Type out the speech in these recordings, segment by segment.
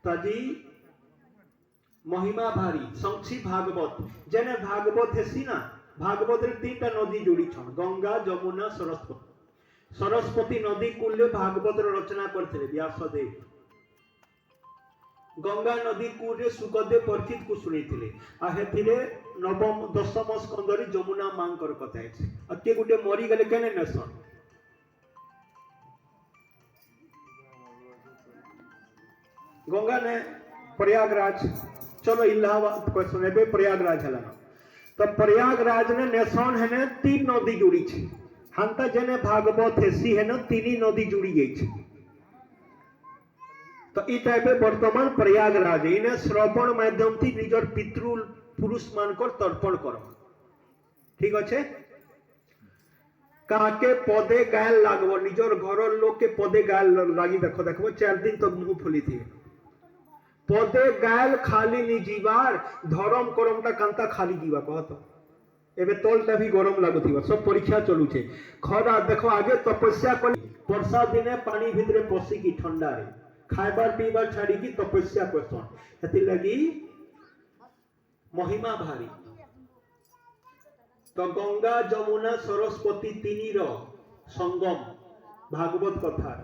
तजी महिमा भारी संक्षी भागवत जेने भागवत हेसी ना भागवत रे तीनटा नदी जोड़ी छन गंगा जमुना सरस्वती सरस्वती नदी कूले भागवत रचना करथिले व्यासदेव गंगा नदी कूले सुखदेव परीक्षित को सुनीथिले आ हेथिले नवम दशम स्कंदरी जमुना मांकर कथा है आ के गुटे मरी गले केने नेसन गंगा ने प्रयागराज चलो इलाहाबाद को सुनेबे प्रयागराज हला तो प्रयागराज ने नेसन है ने तीन नदी जुड़ी छी हांता जेने भागवत हेसी है न तीनी नदी जुड़ी गई छी तो ई टाइपे वर्तमान प्रयागराज इने श्रवण माध्यम थी निजर पितृ पुरुष मान को तर्पण करो ठीक अच्छे काके पदे गायल लागबो निजर घर लोग के पदे गायल लागी देखो देखो 4 दिन तक मुंह फुली थी पदे गायल खाली नि जीवार धर्म करमटा कांता खाली जीवा कहत एबे तोलटा भी गरम लागुथिबा सब परीक्षा चलू छे खरा देखो आगे तपस्या कर वर्षा दिने पानी भितरे पसी की ठंडा रे खाइबार पीबार छाड़ी की तपस्या करसन हेति लगी महिमा भारी तो गंगा जमुना सरस्वती तीनी रो संगम भागवत कथा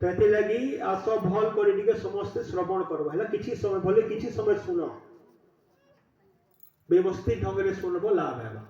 तो हेति लगी आस भल करी के समस्त श्रवण करबा हला किछि समय भले किछि समय सुनो व्यवस्थित ढंग रे सुनबो लाभ हेबा